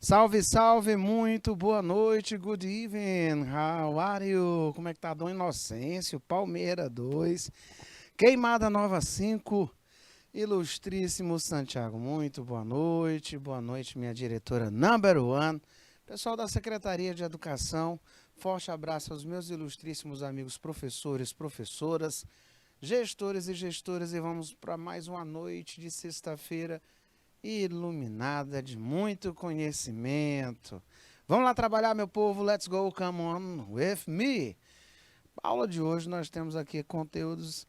Salve, salve, muito boa noite, good evening, how are you? Como é que tá, Dom Inocêncio? Palmeira 2, Queimada Nova 5, ilustríssimo Santiago, muito boa noite, minha diretora number one, pessoal da Secretaria de Educação, forte abraço aos meus ilustríssimos amigos professores, professoras, gestores e gestoras, e vamos para mais uma noite de sexta-feira iluminada de muito conhecimento. Vamos lá trabalhar, meu povo. Let's go, come on with me. A aula de hoje nós temos aqui conteúdos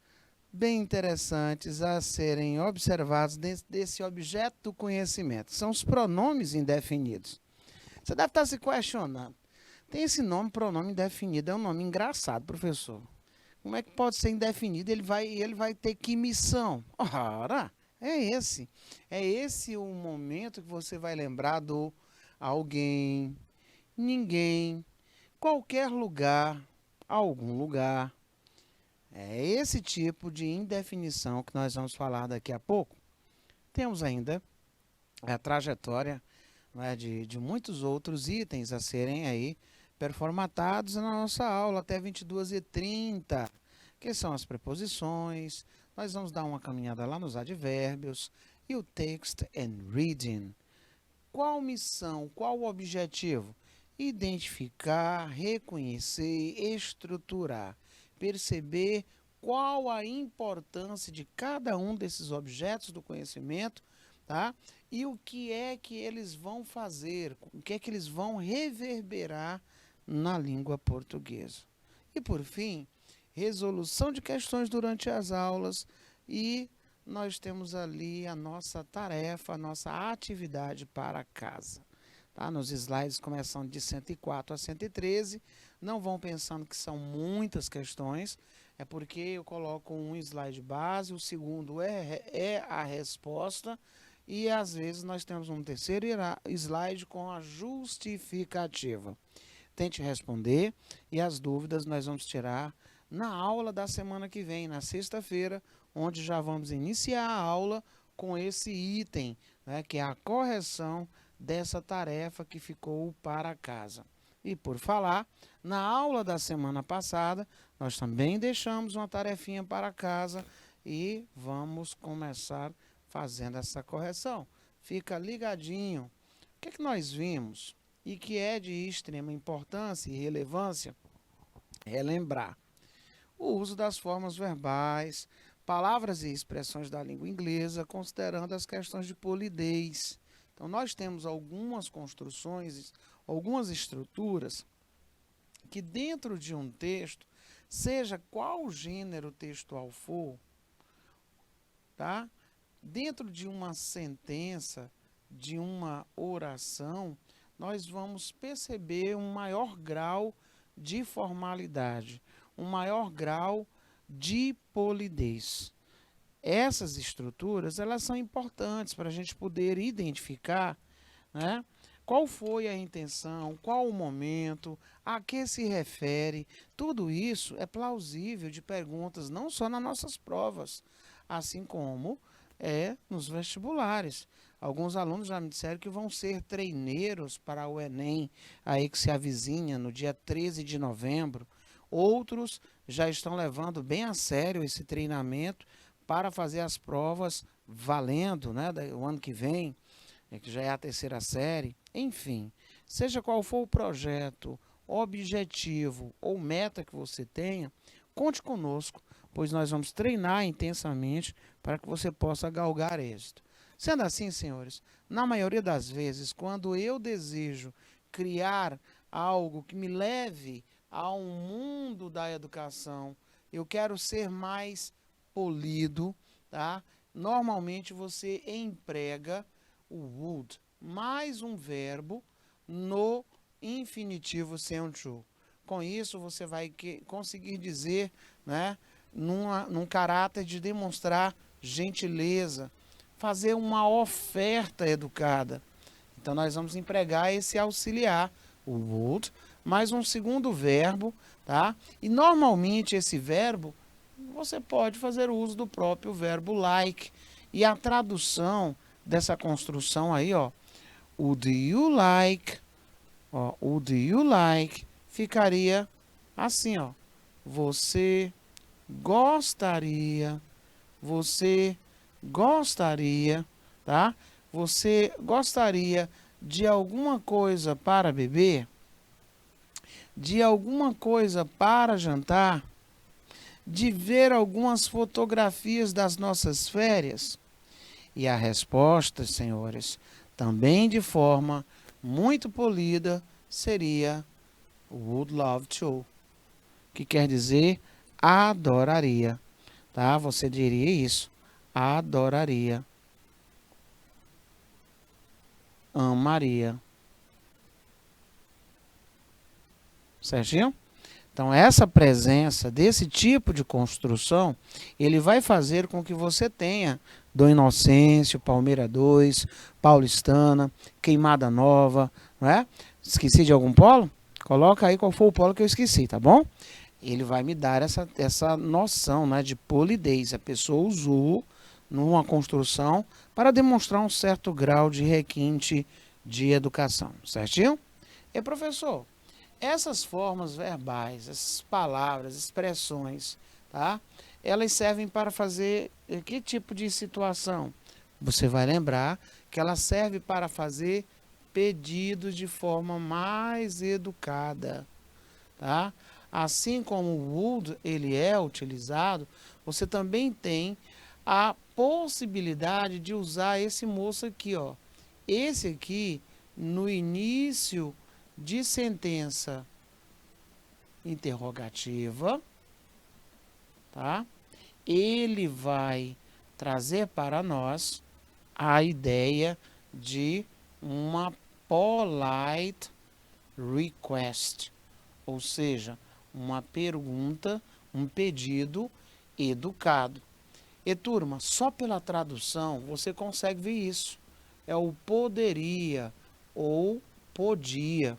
bem interessantes a serem observados desse objeto do conhecimento. São os pronomes indefinidos. Você deve estar se questionando. Tem esse nome, pronome indefinido, é um nome engraçado, professor. Como é que pode ser indefinido? Ele vai ter que missão. Ora, é esse. É esse o momento que você vai lembrar do alguém, ninguém, qualquer lugar, algum lugar. É esse tipo de indefinição que nós vamos falar daqui a pouco. Temos ainda a trajetória, né, de muitos outros itens a serem aí performatados na nossa aula até 22h30, que são as preposições. Nós vamos dar uma caminhada lá nos advérbios e o text and reading. Qual missão, qual objetivo? Identificar, reconhecer, estruturar, perceber qual a importância de cada um desses objetos do conhecimento, tá? E o que é que eles vão fazer, o que é que eles vão reverberar na língua portuguesa. E por fim, resolução de questões durante as aulas e nós temos ali a nossa tarefa, a nossa atividade para casa. Tá? Nos slides começando de 104 a 113, não vão pensando que são muitas questões, é porque eu coloco um slide base, o segundo é a resposta, e às vezes nós temos um terceiro slide com a justificativa. Tente responder e as dúvidas nós vamos tirar na aula da semana que vem, na sexta-feira, onde já vamos iniciar a aula com esse item, né, que é a correção dessa tarefa que ficou para casa. E por falar, na aula da semana passada, nós também deixamos uma tarefinha para casa e vamos começar fazendo essa correção. Fica ligadinho. O que é que nós vimos e que é de extrema importância e relevância? Relembrar o uso das formas verbais, palavras e expressões da língua inglesa, considerando as questões de polidez. Então, nós temos algumas construções, algumas estruturas que dentro de um texto, seja qual gênero textual for, tá? Dentro de uma sentença, de uma oração, nós vamos perceber um maior grau de formalidade, um maior grau de polidez. Essas estruturas, elas são importantes para a gente poder identificar, né, qual foi a intenção, qual o momento, a que se refere. Tudo isso é plausível de perguntas, não só nas nossas provas, assim como nos vestibulares. Alguns alunos já me disseram que vão ser treineiros para o Enem, aí que se avizinha no dia 13 de novembro. Outros já estão levando bem a sério esse treinamento para fazer as provas valendo, né, o ano que vem, que já é a terceira série. Enfim, seja qual for o projeto, objetivo ou meta que você tenha, conte conosco, pois nós vamos treinar intensamente para que você possa galgar êxito. Sendo assim, senhores, na maioria das vezes, quando eu desejo criar algo que me leve ao mundo da educação, eu quero ser mais polido, tá? Normalmente você emprega o would mais um verbo no infinitivo sem to. Com isso, você vai conseguir dizer, né, num caráter de demonstrar gentileza, fazer uma oferta educada. Então, nós vamos empregar esse auxiliar, o would, mais um segundo verbo, tá? E, normalmente, esse verbo, você pode fazer uso do próprio verbo like. E a tradução dessa construção aí, ó, would you like, ó, would you like ficaria assim, ó. Você gostaria, você gostaria, tá? Você gostaria de alguma coisa para beber? De alguma coisa para jantar? De ver algumas fotografias das nossas férias? E a resposta, senhores, também de forma muito polida, seria would love to, que quer dizer adoraria, tá? Você diria isso, adoraria, amaria, certinho? Então, essa presença desse tipo de construção, ele vai fazer com que você tenha Dom Inocêncio, Palmeira 2, Paulistana, Queimada Nova, não é? Esqueci de algum polo? Coloca aí qual foi o polo que eu esqueci, tá bom? Ele vai me dar essa noção, né, de polidez. A pessoa usou numa construção para demonstrar um certo grau de requinte de educação, certinho? E professor, essas formas verbais, essas palavras, expressões, tá? Elas servem para fazer que tipo de situação? Você vai lembrar que ela serve para fazer pedidos de forma mais educada, tá? Assim como o would ele é utilizado, você também tem a possibilidade de usar esse moço aqui, ó. Esse aqui no início de sentença interrogativa, tá? Ele vai trazer para nós a ideia de uma polite request, ou seja, uma pergunta, um pedido educado. E turma, só pela tradução você consegue ver isso. É o poderia ou podia.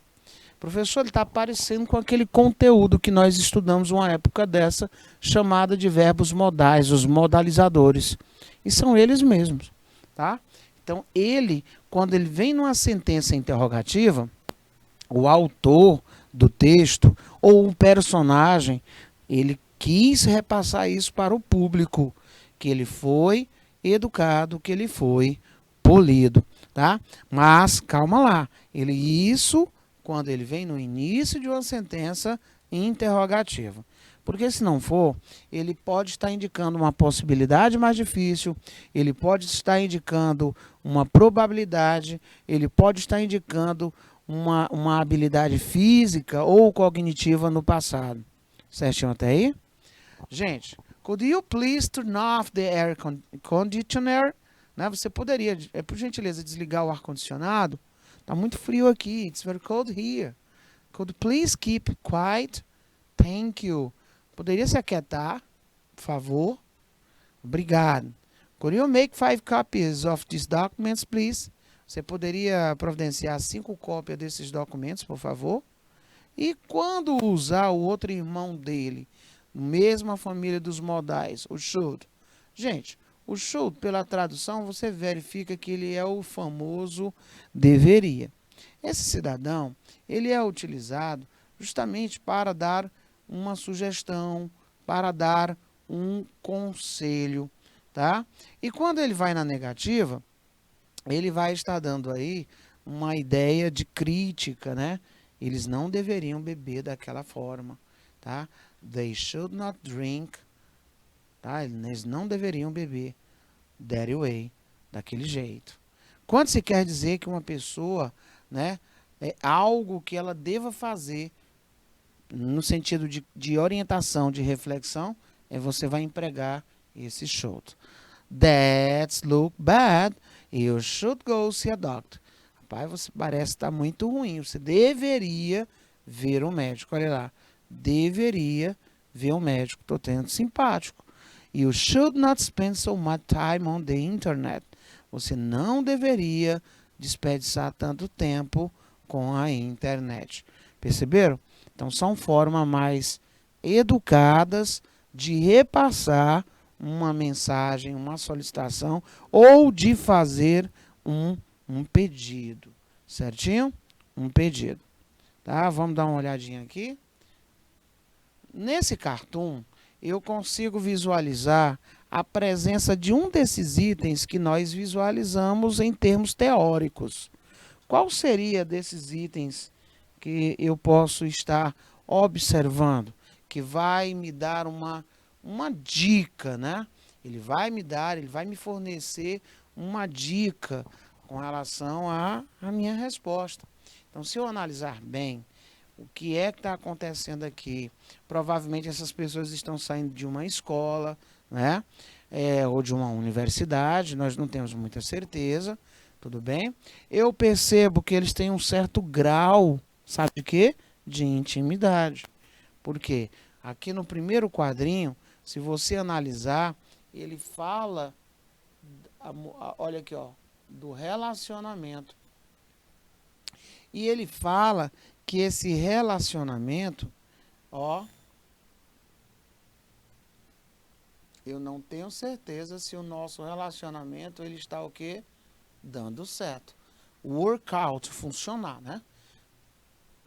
Professor, ele está parecendo com aquele conteúdo que nós estudamos uma época dessa, chamada de verbos modais, os modalizadores. E são eles mesmos, tá? Então, ele, quando ele vem numa sentença interrogativa, o autor do texto ou o personagem, ele quis repassar isso para o público, que ele foi educado, que ele foi polido, tá? Mas, calma lá, isso quando ele vem no início de uma sentença interrogativa. Porque se não for, ele pode estar indicando uma possibilidade mais difícil, ele pode estar indicando uma probabilidade, ele pode estar indicando uma habilidade física ou cognitiva no passado. Certinho até aí? Gente, could you please turn off the air conditioner? Né? Você poderia, por gentileza, desligar o ar-condicionado? Tá muito frio aqui. It's very cold here. Could please keep quiet? Thank you. Poderia se aquietar, por favor? Obrigado. Could you make 5 copies of these documents, please? Você poderia providenciar 5 cópias desses documentos, por favor? E quando usar o outro irmão dele, mesma família dos modais, o should? Gente, o should, pela tradução, você verifica que ele é o famoso deveria. Esse cidadão, ele é utilizado justamente para dar uma sugestão, para dar um conselho, tá? E quando ele vai na negativa, ele vai estar dando aí uma ideia de crítica, né? Eles não deveriam beber daquela forma, tá? They should not drink, tá? Eles não deveriam beber that way, daquele jeito. Quando se quer dizer que uma pessoa, né, é algo que ela deva fazer no sentido de orientação, de reflexão, você vai empregar esse should. That's look bad. You should go see a doctor. Rapaz, você parece estar muito ruim. Você deveria ver um médico. Olha lá. Deveria ver um médico. Estou tendo simpático. You should not spend so much time on the internet. Você não deveria desperdiçar tanto tempo com a internet. Perceberam? Então, são formas mais educadas de repassar uma mensagem, uma solicitação ou de fazer um pedido. Certinho? Um pedido. Tá? Vamos dar uma olhadinha aqui. Nesse cartoon, eu consigo visualizar a presença de um desses itens que nós visualizamos em termos teóricos. Qual seria desses itens que eu posso estar observando? Que vai me dar uma dica, né? Ele vai me fornecer uma dica com relação à minha resposta. Então, se eu analisar bem o que é que está acontecendo aqui, provavelmente essas pessoas estão saindo de uma escola, né? Ou de uma universidade, nós não temos muita certeza, tudo bem? Eu percebo que eles têm um certo grau, sabe de quê? De intimidade. Por quê? Aqui no primeiro quadrinho, se você analisar, ele fala, olha aqui, ó, do relacionamento. E ele fala que esse relacionamento, ó, eu não tenho certeza se o nosso relacionamento ele está o quê? Dando certo. Workout, funcionar, né?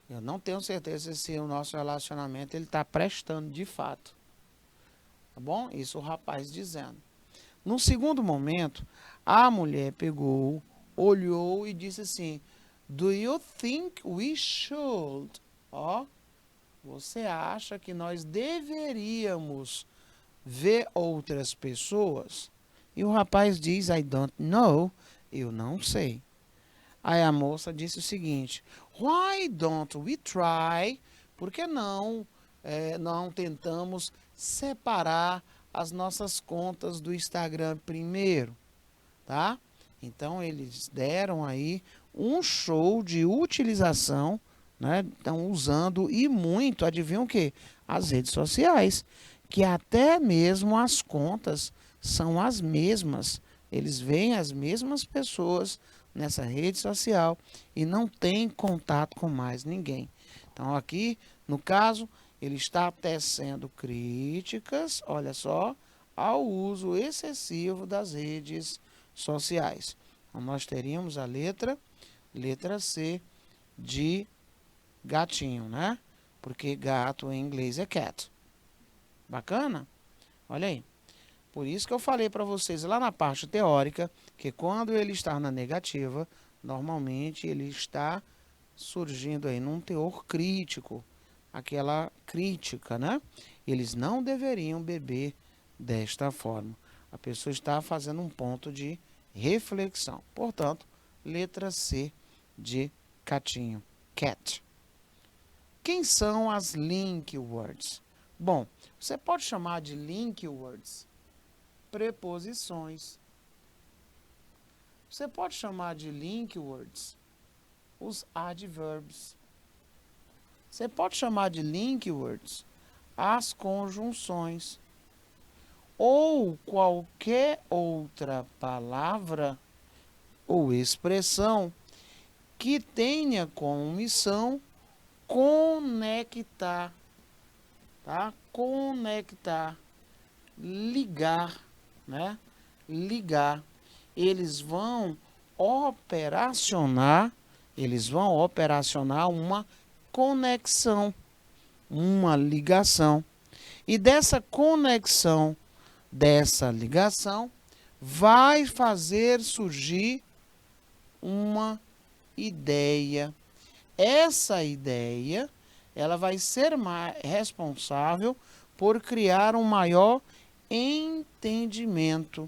Eu não tenho certeza se o nosso relacionamento ele está prestando de fato. Tá bom? Isso o rapaz dizendo. No segundo momento, a mulher pegou, olhou e disse assim: Do you think we should? Ó, você acha que nós deveríamos ver outras pessoas? E o rapaz diz: I don't know. Eu não sei. Aí a moça disse o seguinte: Why don't we try? Por que não tentamos separar as nossas contas do Instagram primeiro, tá? Então eles deram aí um show de utilização, né? Estão usando e muito, adivinham o quê? As redes sociais, que até mesmo as contas são as mesmas. Eles veem as mesmas pessoas nessa rede social e não tem contato com mais ninguém. Então aqui, no caso, ele está tecendo críticas, olha só, ao uso excessivo das redes sociais. Então nós teríamos a letra C de gatinho, né? Porque gato em inglês é cat. Bacana? Olha aí. Por isso que eu falei para vocês lá na parte teórica, que quando ele está na negativa, normalmente ele está surgindo aí num teor crítico, aquela crítica, né? Eles não deveriam beber desta forma. A pessoa está fazendo um ponto de reflexão. Portanto, letra C de gatinho, cat. Quem são as link words? Bom, você pode chamar de link words preposições. Você pode chamar de link words os adverbs. Você pode chamar de link words as conjunções. Ou qualquer outra palavra ou expressão que tenha como missão conectar, tá? Conectar, ligar, né? Ligar. Eles vão operacionar uma conexão, uma ligação. E dessa conexão, dessa ligação, vai fazer surgir uma ideia. Essa ideia, ela vai ser responsável por criar um maior entendimento,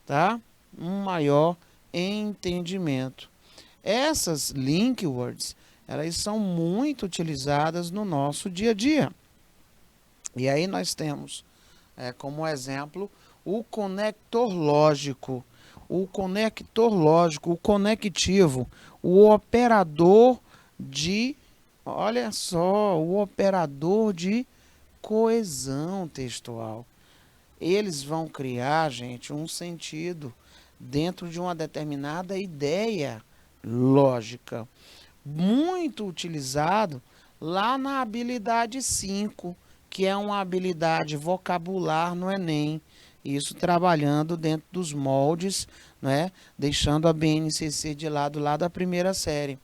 tá? Um maior entendimento. Essas link words, elas são muito utilizadas no nosso dia a dia. E aí nós temos, como exemplo, o conector lógico, o conectivo, o operador de, olha só, o operador de coesão textual. Eles vão criar, gente, um sentido dentro de uma determinada ideia lógica. Muito utilizado lá na habilidade 5, que é uma habilidade vocabular no Enem. Isso trabalhando dentro dos moldes, né? Deixando a BNCC de lado lá da primeira série.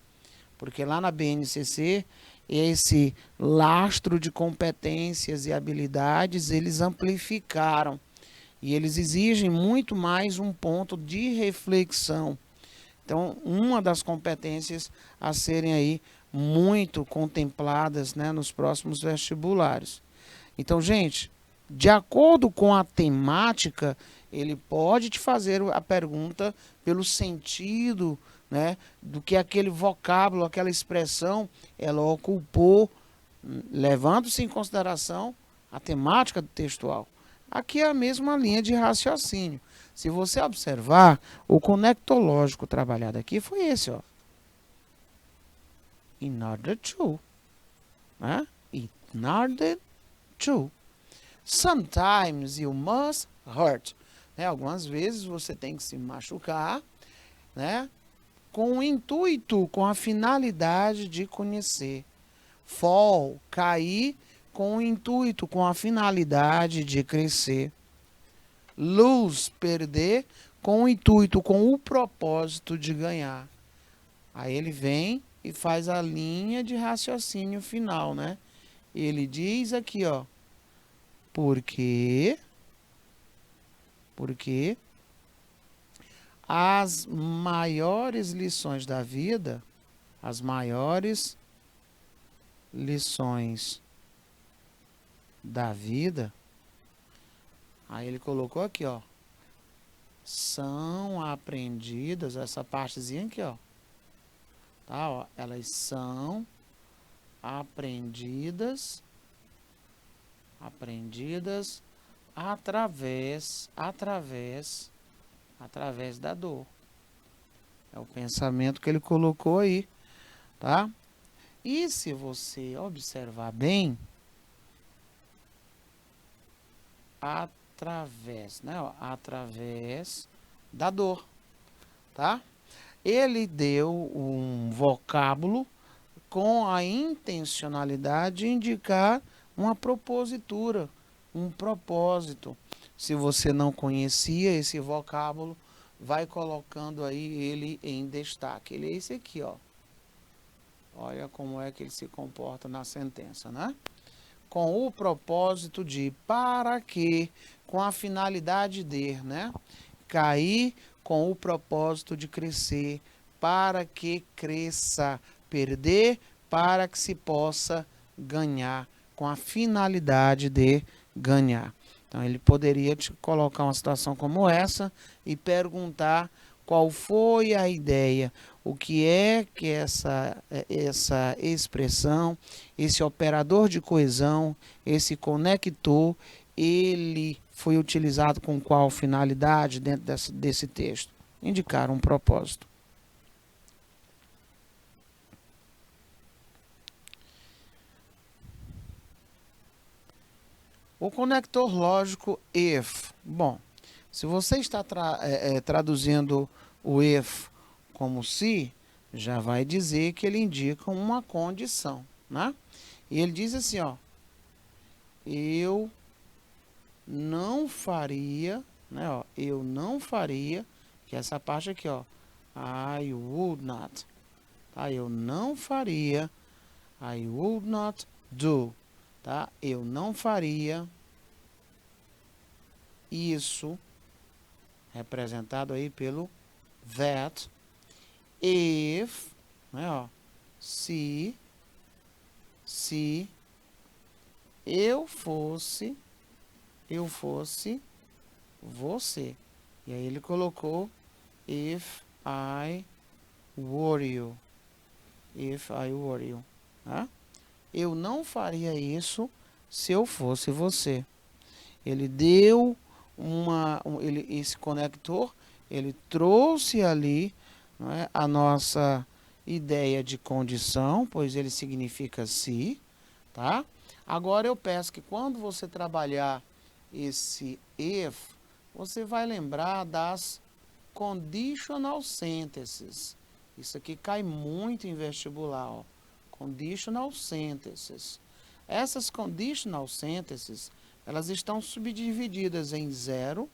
Porque lá na BNCC, esse lastro de competências e habilidades, eles amplificaram. E eles exigem muito mais um ponto de reflexão. Então, uma das competências a serem aí muito contempladas, né, nos próximos vestibulares. Então, gente, de acordo com a temática, ele pode te fazer a pergunta pelo sentido, né, do que aquele vocábulo, aquela expressão, ela ocupou, levando-se em consideração a temática textual. Aqui é a mesma linha de raciocínio. Se você observar, o conectológico trabalhado aqui foi esse, ó. In order to, né? In order to. Sometimes you must hurt. Né? Algumas vezes você tem que se machucar, né? Com o intuito, com a finalidade de conhecer. Fall, cair, com o intuito, com a finalidade de crescer. Lose, perder, com o intuito, com o propósito de ganhar. Aí ele vem e faz a linha de raciocínio final, né? Ele diz aqui, ó, porque as maiores lições da vida, as maiores lições da vida, aí ele colocou aqui, ó, são aprendidas, essa partezinha aqui, ó, tá, ó, elas são aprendidas através da dor. É o pensamento que ele colocou aí, tá? E se você observar bem, através, né, ó, através da dor, tá? Ele deu um vocábulo com a intencionalidade de indicar uma propositura, um propósito. Se você não conhecia esse vocábulo, vai colocando aí ele em destaque. Ele é esse aqui, ó. Olha como é que ele se comporta na sentença, né? Com o propósito de, para que, com a finalidade de, né? Cair com o propósito de crescer, para que cresça, perder, para que se possa ganhar, com a finalidade de ganhar. Então, ele poderia te colocar uma situação como essa e perguntar qual foi a ideia, o que é que essa expressão, esse operador de coesão, esse conector, ele foi utilizado com qual finalidade dentro desse texto? Indicar um propósito. O conector lógico if. Bom, se você está traduzindo o if como se, já vai dizer que ele indica uma condição, né? E ele diz assim, ó, eu não faria, né, ó, eu não faria, que é essa parte aqui, ó, I would not, tá? Eu não faria, I would not do, tá? Eu não faria isso, representado aí pelo that, if, né, ó, se eu fosse você. E aí ele colocou if I were you. If I were you. Tá? Eu não faria isso se eu fosse você. Ele deu esse conector, ele trouxe ali, não é, a nossa ideia de condição, pois ele significa se, tá? Agora eu peço que quando você trabalhar esse if, você vai lembrar das conditional sentences. Isso aqui cai muito em vestibular, ó. Conditional sentences. Essas conditional sentences, elas estão subdivididas em 0,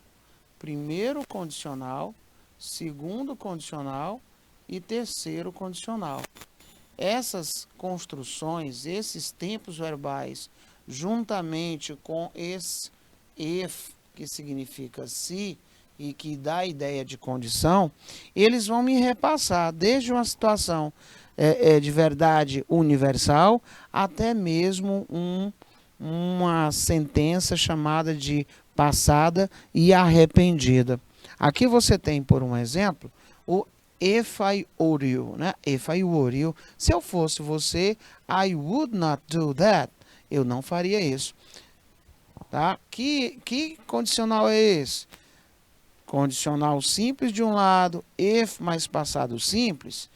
primeiro condicional, segundo condicional e terceiro condicional. essas construções, esses tempos verbais, juntamente com esse if, que significa se, e que dá a ideia de condição, eles vão me repassar desde uma situação de verdade universal até mesmo uma sentença chamada de passada e arrependida. Aqui você tem, por um exemplo, o if I were you, né? If I were you, se eu fosse você, I would not do that. Eu não faria isso. Tá? Que condicional é esse? Condicional simples de um lado, if mais passado simples.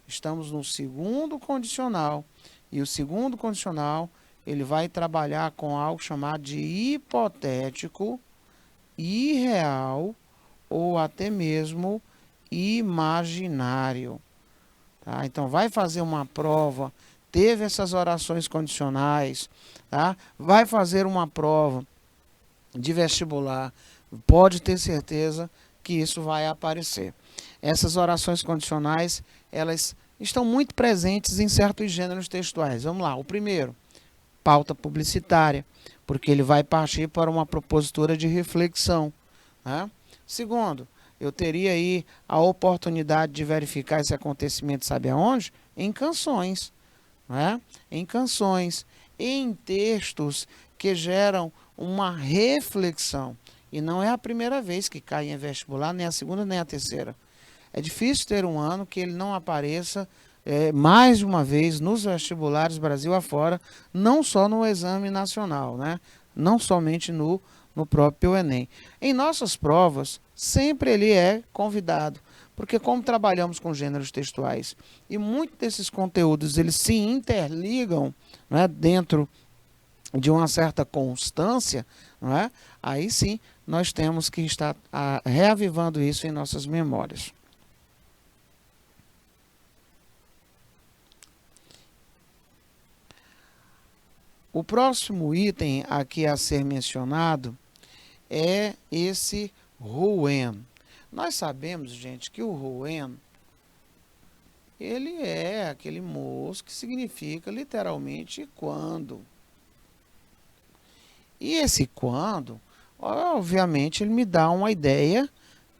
Estamos no segundo condicional. E o segundo condicional, ele vai trabalhar com algo chamado de hipotético, irreal ou até mesmo imaginário. Tá? Então, vai fazer uma prova, teve essas orações condicionais, tá? Vai fazer uma prova de vestibular, pode ter certeza que isso vai aparecer. Essas orações condicionais, elas estão muito presentes em certos gêneros textuais. Vamos lá, o primeiro, pauta publicitária, porque ele vai partir para uma propositura de reflexão. Né? Segundo, eu teria aí a oportunidade de verificar esse acontecimento, sabe aonde? Em canções. Né? Em canções, em textos que geram uma reflexão. E não é a primeira vez que cai em vestibular, nem a segunda, nem a terceira. É difícil ter um ano que ele não apareça mais de uma vez nos vestibulares Brasil afora, não só no exame nacional, né? Não somente no próprio Enem. Em nossas provas, sempre ele é convidado, porque como trabalhamos com gêneros textuais e muitos desses conteúdos eles se interligam, né, dentro de uma certa constância, não é? Aí sim nós temos que estar reavivando isso em nossas memórias. O próximo item aqui a ser mencionado é esse when. Nós sabemos, gente, que o when, ele é aquele moço que significa literalmente quando. E esse quando, obviamente, ele me dá uma ideia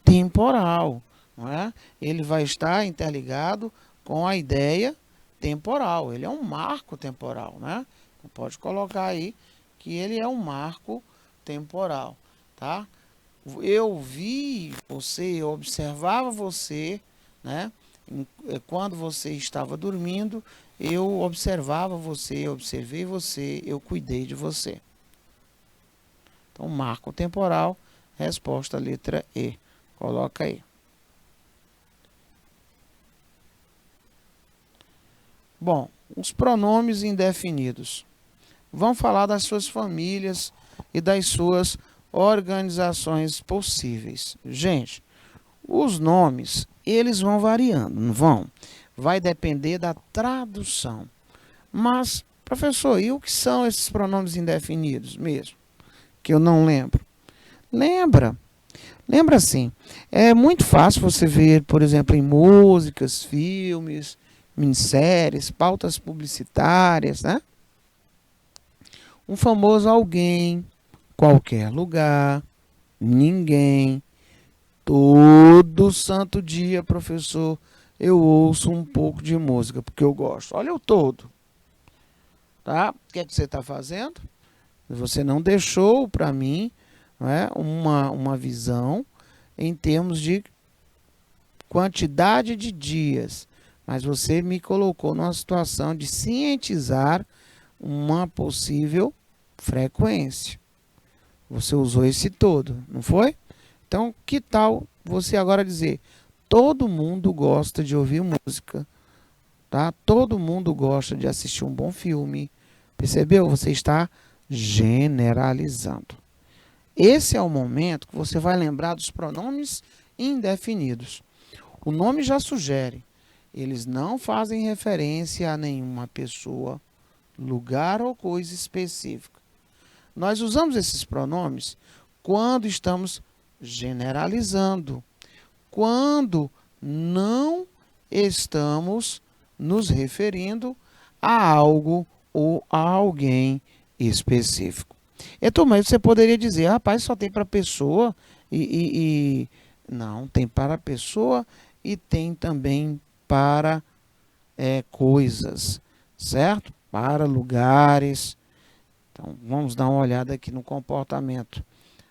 temporal. Não é? Ele vai estar interligado com a ideia temporal. Ele é um marco temporal, né? Pode colocar aí que ele é um marco temporal, tá? Eu vi você, eu observava você, né? Quando você estava dormindo, eu observava você, eu observei você, eu cuidei de você. Então, marco temporal, resposta letra E. Coloca aí. Bom, os pronomes indefinidos. Vamos falar das suas famílias e das suas organizações possíveis. Gente, os nomes, eles vão variando, não vão? Vai depender da tradução. Mas, professor, e o que são esses pronomes indefinidos mesmo? Que eu não lembro. Lembra sim. É muito fácil você ver, por exemplo, em músicas, filmes, minisséries, pautas publicitárias, né? Um famoso alguém, qualquer lugar, ninguém. Todo santo dia, professor, eu ouço um pouco de música, porque eu gosto. Olha o todo. Tá? O que é que você está fazendo? Você não deixou para mim, né, uma visão em termos de quantidade de dias, mas você me colocou numa situação de cientizar uma possível frequência. Você usou esse todo, não foi? Então, que tal você agora dizer, todo mundo gosta de ouvir música, tá? Todo mundo gosta de assistir um bom filme. Percebeu? Você está generalizando. Esse é o momento que você vai lembrar dos pronomes indefinidos. O nome já sugere. Eles não fazem referência a nenhuma pessoa, lugar ou coisa específica. Nós usamos esses pronomes quando estamos generalizando, quando não estamos nos referindo a algo ou a alguém específico. Então, mas você poderia dizer, rapaz, só tem para pessoa Não, tem para pessoa e tem também para coisas, certo? Para lugares. Então, vamos dar uma olhada aqui no comportamento.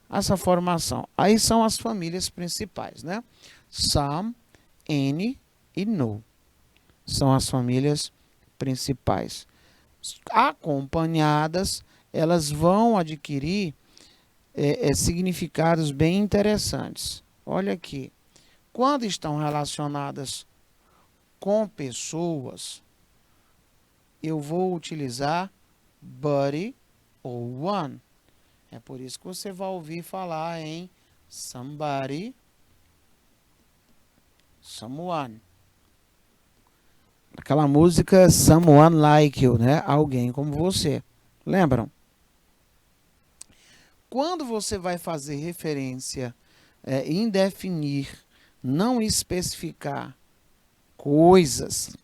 Essa formação. Aí são as famílias principais, né? Some, any e no. São as famílias principais. Acompanhadas, elas vão adquirir significados bem interessantes. Olha aqui. Quando estão relacionadas com pessoas, eu vou utilizar buddy ou one. É por isso que você vai ouvir falar em somebody, someone. Aquela música Someone Like You, né? Alguém como você. Lembram? Quando você vai fazer referência em definir, não especificar coisas,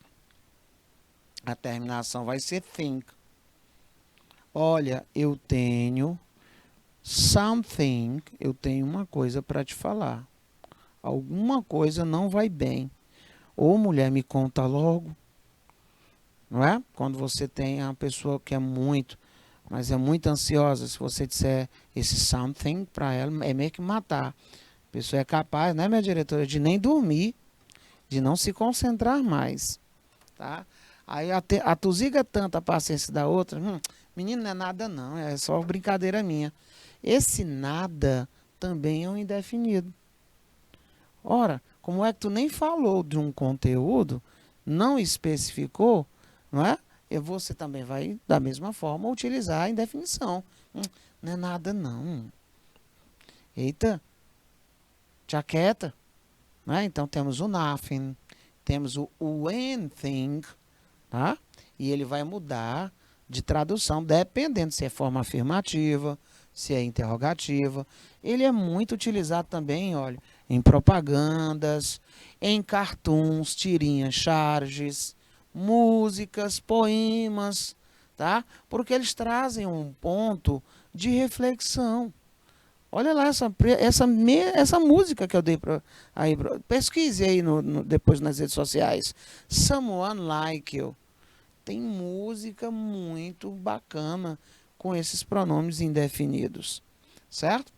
a terminação vai ser think. Olha, eu tenho something, eu tenho uma coisa para te falar. Alguma coisa não vai bem. Ou mulher, me conta logo. Não é? Quando você tem uma pessoa que é muito, mas é muito ansiosa, se você disser esse something para ela, é meio que matar. A pessoa é capaz, né, minha diretora, de nem dormir, de não se concentrar mais. Tá? Aí atusiga tanto a paciência da outra, menino, não é nada não, é só brincadeira minha. Esse nada também é um indefinido. Ora, como é que tu nem falou de um conteúdo, não especificou, não é? E você também vai, da mesma forma, utilizar a indefinição. Não é nada não. Eita, jaqueta. Né? Então temos o nothing, temos o anything, tá? E ele vai mudar de tradução, dependendo se é forma afirmativa, se é interrogativa. Ele é muito utilizado também, olha, em propagandas, em cartoons, tirinhas, charges, músicas, poemas, tá? Porque eles trazem um ponto de reflexão. Olha lá essa música que eu dei aí. Pesquise aí depois nas redes sociais. Someone Like You. Tem música muito bacana com esses pronomes indefinidos. Certo?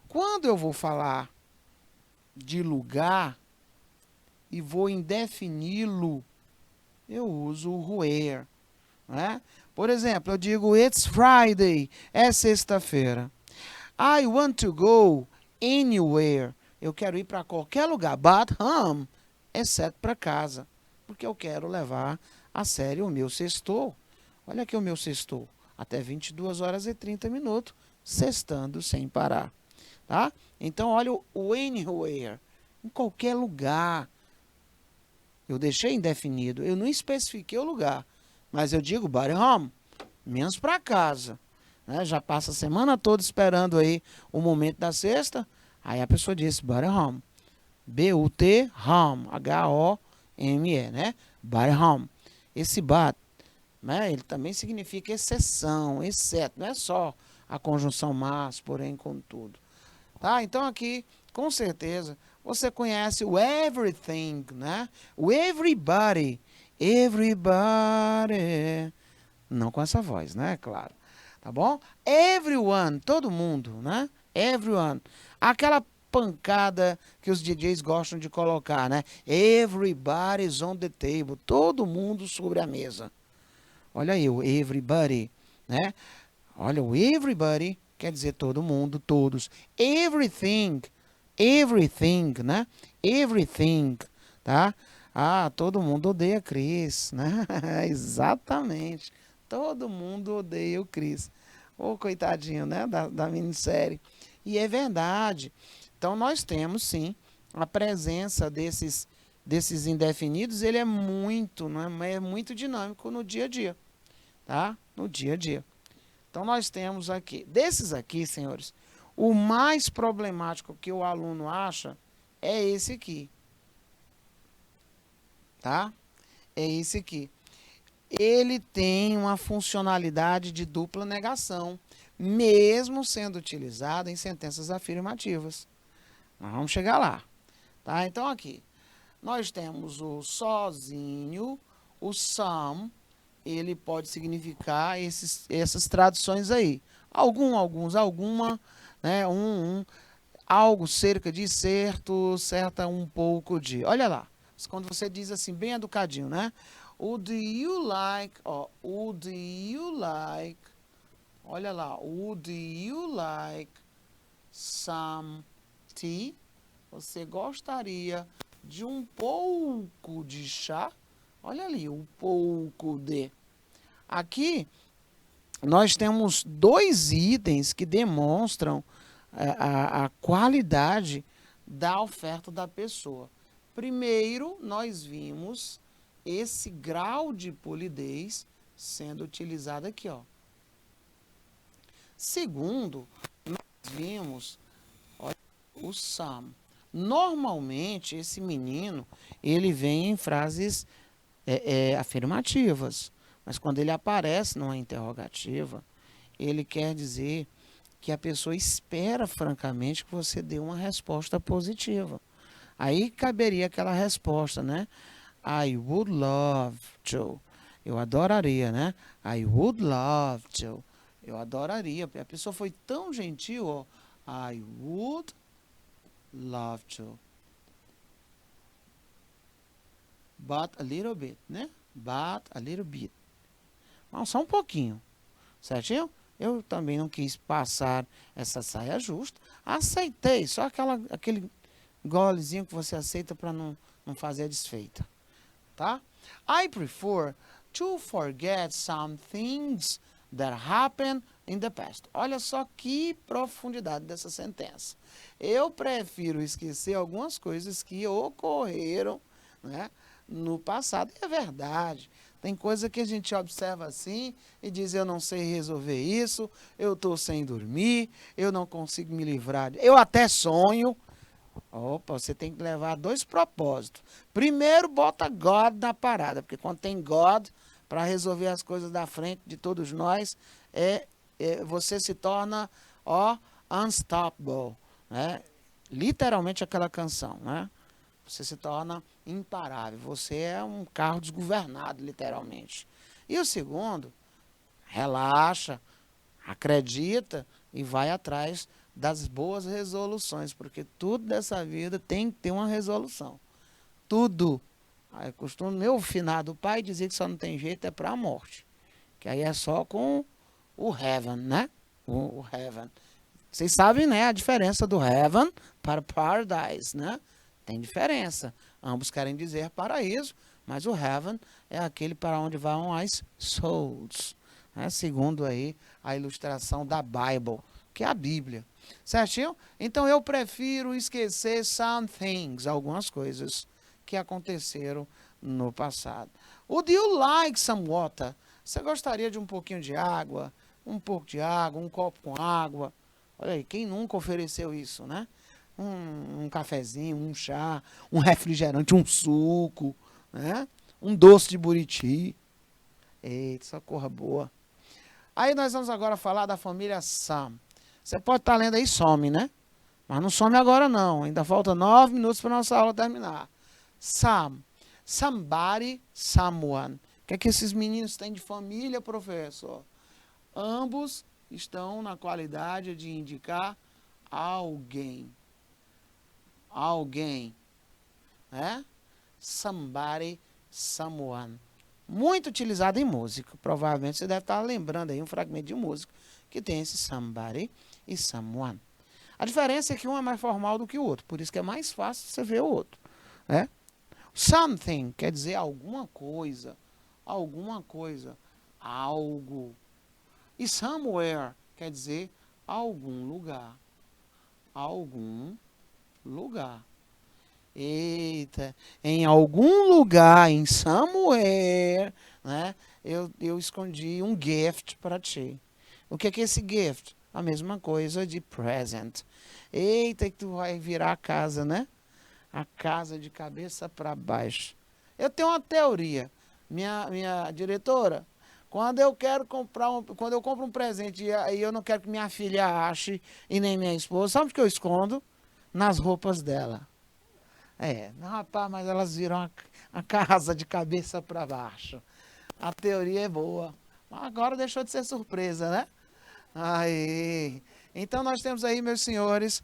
Quando eu vou falar de lugar e vou indefini-lo, eu uso o where. Né? Por exemplo, eu digo It's Friday. É sexta-feira. I want to go anywhere. Eu quero ir para qualquer lugar, but home, exceto para casa. Porque eu quero levar a sério o meu sextou. Olha aqui o meu sextou. Até 22 horas e 30 minutos, sextando sem parar. Tá? Então, olha o anywhere. Em qualquer lugar. Eu deixei indefinido. Eu não especifiquei o lugar. Mas eu digo, but home, menos para casa. Né? Já passa a semana toda esperando aí o momento da sexta. Aí a pessoa diz, but home. B-U-T, home. H-O-M-E, né? But home. Esse but, né? Ele também significa exceção, exceto. Não é só a conjunção mas, porém, contudo. Tá? Então aqui, com certeza, você conhece o everything, né? O everybody. Everybody. Não com essa voz, né? Claro. Tá bom? Everyone, todo mundo, né? Everyone. Aquela pancada que os DJs gostam de colocar, né? Everybody's on the table. Todo mundo sobre a mesa. Olha aí, o everybody, né? Olha, o everybody quer dizer todo mundo, todos. Everything, everything, né? Everything, tá? Ah, todo mundo odeia Chris, né? Exatamente. Todo mundo odeia o Chris. Ô, coitadinho, né? Da minissérie. E é verdade. Então, nós temos, sim, a presença desses indefinidos. Ele é muito, né? É muito dinâmico no dia a dia. Tá? No dia a dia. Então, nós temos aqui. Desses aqui, senhores, o mais problemático que o aluno acha é esse aqui. Tá? é esse aqui. Ele tem uma funcionalidade de dupla negação, mesmo sendo utilizado em sentenças afirmativas. Nós vamos chegar lá. Tá? Então, aqui, nós temos o sozinho, o some, ele pode significar essas traduções aí. Alguns, alguma, né? Algo, cerca de, certo, certa, um pouco de. Olha lá, quando você diz assim, bem educadinho, né? Would you like, ó, would you like, olha lá, would you like some tea? Você gostaria de um pouco de chá? Olha ali, um pouco de. Aqui, nós temos dois itens que demonstram a qualidade da oferta da pessoa. Primeiro, nós vimos esse grau de polidez sendo utilizado aqui, ó. Segundo, nós vimos, olha, o some. Normalmente, esse menino, ele vem em frases afirmativas, mas quando ele aparece numa interrogativa, ele quer dizer que a pessoa espera francamente que você dê uma resposta positiva. Aí caberia aquela resposta, né? I would love to. Eu adoraria, né? I would love to. Eu adoraria. A pessoa foi tão gentil, ó. I would love to. But a little bit, né? But a little bit. Mas só um pouquinho. Certinho? Eu também não quis passar essa saia justa. Aceitei. Só aquele golezinho que você aceita para não fazer a desfeita. Tá? I prefer to forget some things that happened in the past. Olha só que profundidade dessa sentença. Eu prefiro esquecer algumas coisas que ocorreram, né, no passado. E é verdade. Tem coisa que a gente observa assim e diz, eu não sei resolver isso, eu estou sem dormir, eu não consigo me livrar. Eu até sonho. Opa, você tem que levar dois propósitos. Primeiro, bota God na parada, porque quando tem God, para resolver as coisas da frente de todos nós, você se torna, unstoppable, né? Literalmente aquela canção, né? Você se torna imparável. Você é um carro desgovernado, literalmente. E o segundo, relaxa, acredita e vai atrás das boas resoluções, porque tudo dessa vida tem que ter uma resolução. Tudo. Aí costumo meu finado pai dizer que só não tem jeito é para a morte. Que aí é só com o heaven, né? O heaven. Vocês sabem, né, a diferença do heaven para paradise, né? Tem diferença. Ambos querem dizer paraíso, mas o heaven é aquele para onde vão as souls, né? Segundo aí a ilustração da Bible, que é a Bíblia. Certinho? Então eu prefiro esquecer some things, algumas coisas que aconteceram no passado. Would you like some water? Você gostaria de um pouquinho de água? Um pouco de água, um copo com água? Olha aí, quem nunca ofereceu isso, né? Um cafezinho, um chá, um refrigerante, um suco, né? Um doce de buriti. Eita, essa corra boa. Aí nós vamos agora falar da família Sam. Você pode estar lendo aí, some, né? Mas não some agora não. Ainda falta 9 minutos para nossa aula terminar. Some. Somebody, someone. O que é que esses meninos têm de família, professor? Ambos estão na qualidade de indicar alguém. Alguém. Né? Somebody, someone. Muito utilizado em música. Provavelmente você deve estar lembrando aí um fragmento de música que tem esse somebody e someone. A diferença é que um é mais formal do que o outro. Por isso que é mais fácil você ver o outro. Né? Something quer dizer alguma coisa. Alguma coisa. Algo. E somewhere quer dizer algum lugar. Algum lugar. Eita, em algum lugar, em somewhere, né, eu escondi um gift para ti. O que é esse gift? A mesma coisa de present. Eita, que tu vai virar a casa, né? A casa de cabeça para baixo. Eu tenho uma teoria. minha diretora, quando eu compro um presente e aí eu não quero que minha filha ache e nem minha esposa, sabe o que eu escondo? Nas roupas dela. Não, rapaz, mas elas viram a casa de cabeça para baixo. A teoria é boa. Mas agora deixou de ser surpresa, né? Aí. Então nós temos aí, meus senhores.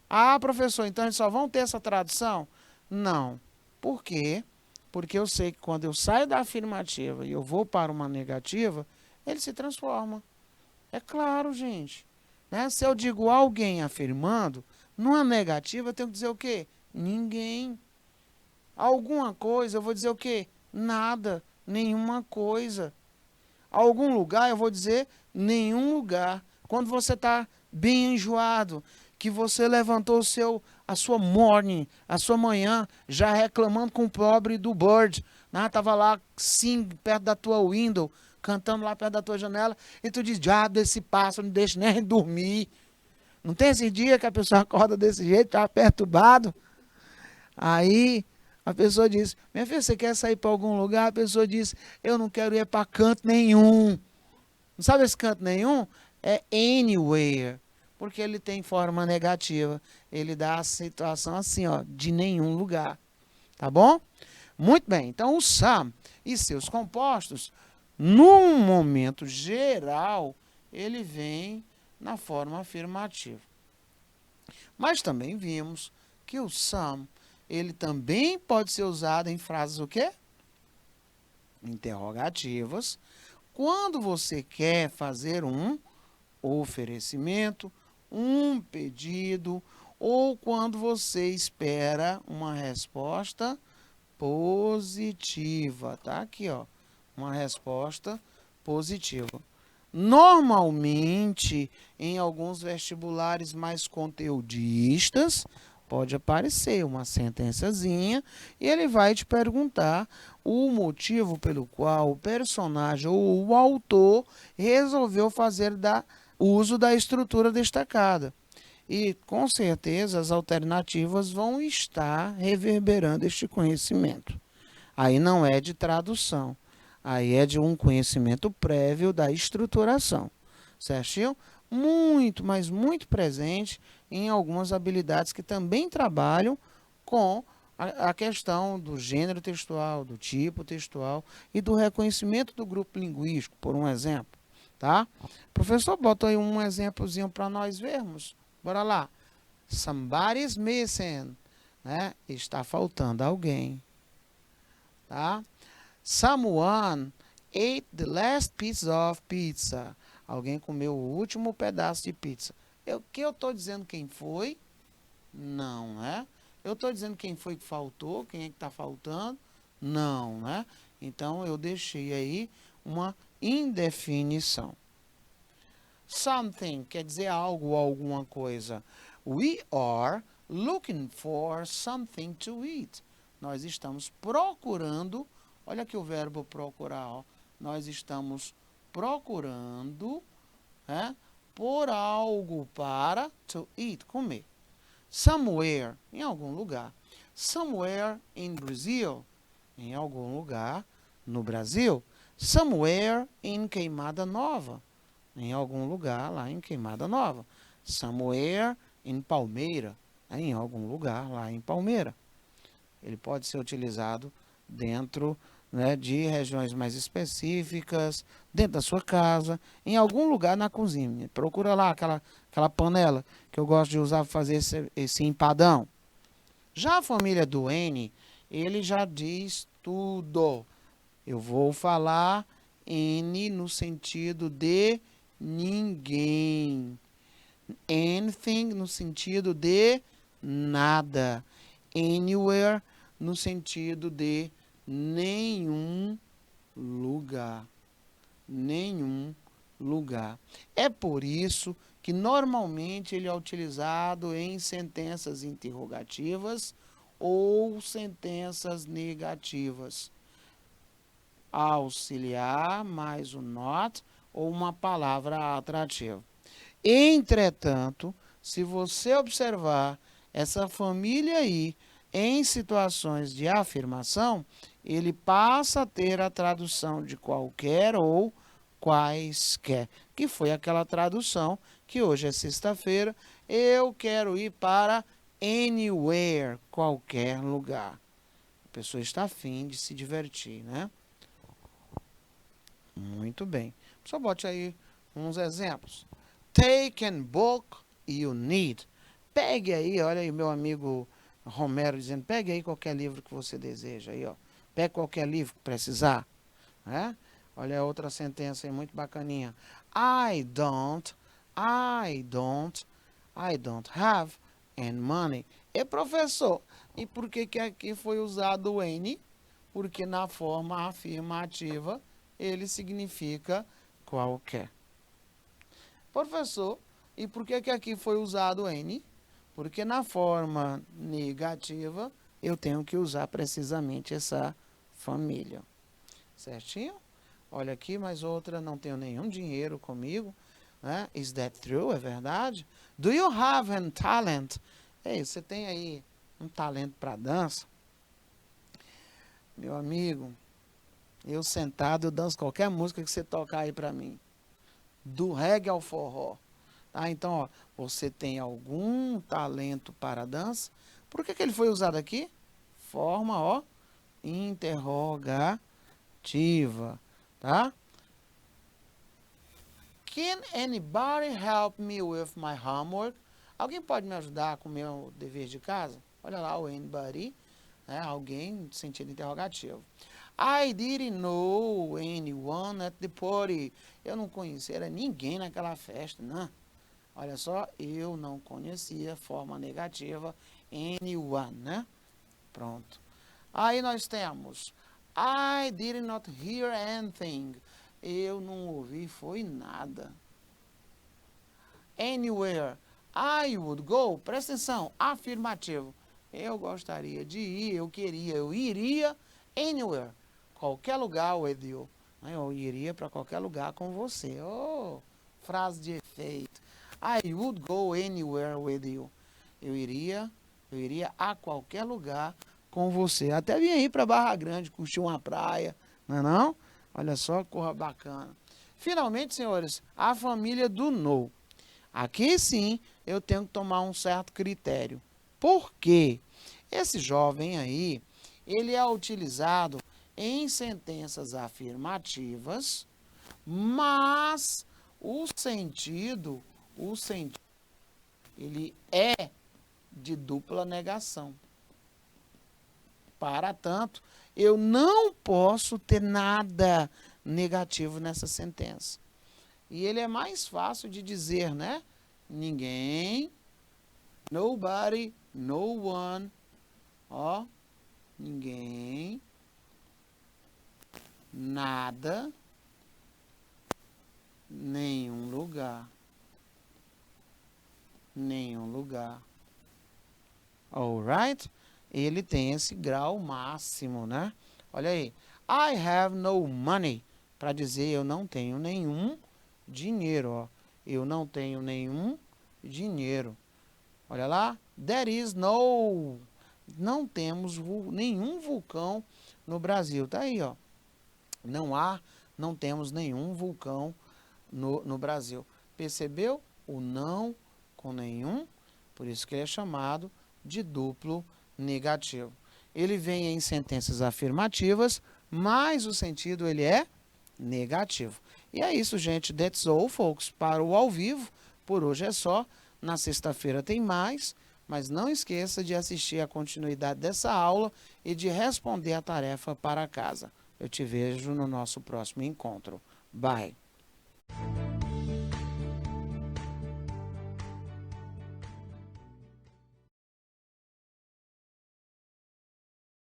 Ah, professor, então eles só vão ter essa tradução? Não. Por quê? Porque eu sei que quando eu saio da afirmativa e eu vou para uma negativa, ele se transforma. É claro, gente. Né? Se eu digo alguém afirmando, numa negativa eu tenho que dizer o quê? Ninguém. Alguma coisa, eu vou dizer o quê? Nada. Nenhuma coisa. Algum lugar, eu vou dizer nenhum lugar. Quando você está bem enjoado, que você levantou a sua morning, a sua manhã, já reclamando com o pobre do Bird, né? Tava lá, sim, perto da tua window, cantando lá perto da tua janela, e tu diz, diabo desse pássaro, não deixa nem dormir. Não tem esse dia que a pessoa acorda desse jeito, tá perturbado? Aí a pessoa diz, minha filha, você quer sair para algum lugar? A pessoa diz, eu não quero ir para canto nenhum. Não sabe esse canto nenhum? É anywhere, porque ele tem forma negativa. Ele dá a situação assim, ó, de nenhum lugar. Tá bom? Muito bem. Então, o some e seus compostos, num momento geral, ele vem na forma afirmativa. Mas também vimos que o some, ele também pode ser usado em frases o quê? Interrogativas. Quando você quer fazer um oferecimento, um pedido, ou quando você espera uma resposta positiva. Tá aqui, ó, uma resposta positiva. Normalmente, em alguns vestibulares mais conteudistas, pode aparecer uma sentençazinha e ele vai te perguntar o motivo pelo qual o personagem ou o autor resolveu fazer uso da estrutura destacada. E, com certeza, as alternativas vão estar reverberando este conhecimento. Aí não é de tradução, aí é de um conhecimento prévio da estruturação, certinho? Muito, mas muito presente em algumas habilidades que também trabalham com a questão do gênero textual, do tipo textual e do reconhecimento do grupo linguístico, por um exemplo. Tá? Professor, bota aí um exemplozinho para nós vermos. Bora lá. Somebody's missing. Né? Está faltando alguém. Tá? Someone ate the last piece of pizza. Alguém comeu o último pedaço de pizza. Que eu estou dizendo quem foi? Não, né? Eu estou dizendo quem foi que faltou, quem é que está faltando? Não, né? Então, eu deixei aí uma indefinição. Something quer dizer algo ou alguma coisa. We are looking for something to eat. Nós estamos procurando, olha aqui o verbo procurar, ó. Nós estamos procurando por algo para to eat, comer. Somewhere, em algum lugar. Somewhere in Brazil, em algum lugar no Brasil. Somewhere in Queimada Nova, em algum lugar lá em Queimada Nova. Somewhere in Palmeira, em algum lugar lá em Palmeira. Ele pode ser utilizado dentro, né, de regiões mais específicas, dentro da sua casa, em algum lugar na cozinha. Procura lá aquela panela que eu gosto de usar para fazer esse empadão. Já a família do N, ele já diz tudo. Eu vou falar N no sentido de ninguém. Anything no sentido de nada. Anywhere no sentido de nenhum lugar. Nenhum lugar. É por isso que normalmente ele é utilizado em sentenças interrogativas ou sentenças negativas. Auxiliar mais o not ou uma palavra atrativa. Entretanto, se você observar essa família aí em situações de afirmação, ele passa a ter a tradução de qualquer ou quaisquer, que foi aquela tradução que hoje é sexta-feira. Eu quero ir para anywhere, qualquer lugar. A pessoa está afim de se divertir, né? Muito bem. Só bote aí uns exemplos. Take and book you need. Pegue aí, olha aí meu amigo Romero dizendo, pegue aí qualquer livro que você deseja. Aí, ó. Pegue qualquer livro que precisar. Né? Olha outra sentença aí muito bacaninha. I don't have any money. E professor, e por que que aqui foi usado o N? Porque na forma afirmativa ele significa qualquer. Professor, e por que que aqui foi usado N? Porque na forma negativa eu tenho que usar precisamente essa família. Certinho? Olha aqui, mais outra, não tenho nenhum dinheiro comigo. Né? Is that true? É verdade? Do you have any talent? Ei, você tem aí um talento para dança? Meu amigo, eu sentado, eu danço qualquer música que você tocar aí para mim. Do reggae ao forró. Tá? Então, ó, você tem algum talento para dança? Por que que ele foi usado aqui? Forma, ó, interrogativa. Tá? Can anybody help me with my homework? Alguém pode me ajudar com o meu dever de casa? Olha lá o anybody, né? Alguém, sentido interrogativo. I didn't know anyone at the party. Eu não conhecia ninguém naquela festa, não. Olha só, eu não conhecia, forma negativa, anyone, né? Pronto. Aí nós temos, I did not hear anything. Eu não ouvi, foi nada. Anywhere, I would go. Presta atenção, afirmativo. Eu gostaria de ir, eu queria, eu iria, anywhere. Qualquer lugar with you. Eu iria para qualquer lugar com você. Oh, frase de efeito. I would go anywhere with you. Eu iria a qualquer lugar com você. Até vim aí para Barra Grande, curtir uma praia, não é não? Olha só, corra bacana. Finalmente, senhores, a família do no. Aqui sim, eu tenho que tomar um certo critério. Por quê? Esse jovem aí, ele é utilizado em sentenças afirmativas, mas o sentido, ele é de dupla negação. Para tanto, eu não posso ter nada negativo nessa sentença. E ele é mais fácil de dizer, né? Ninguém, nobody, no one, ó, ninguém, nada, nenhum lugar. Nenhum lugar. Alright? Ele tem esse grau máximo, né? Olha aí. I have no money. Para dizer eu não tenho nenhum dinheiro, ó. Eu não tenho nenhum dinheiro. Olha lá. There is no. Não temos nenhum vulcão no Brasil. Tá aí, ó. Não temos nenhum vulcão no Brasil. Percebeu? O não com nenhum, por isso que ele é chamado de duplo negativo. Ele vem em sentenças afirmativas, mas o sentido ele é negativo. E é isso, gente. That's all, folks. Para o ao vivo, por hoje é só. Na sexta-feira tem mais, mas não esqueça de assistir a continuidade dessa aula e de responder a tarefa para casa. Eu te vejo no nosso próximo encontro. Bye!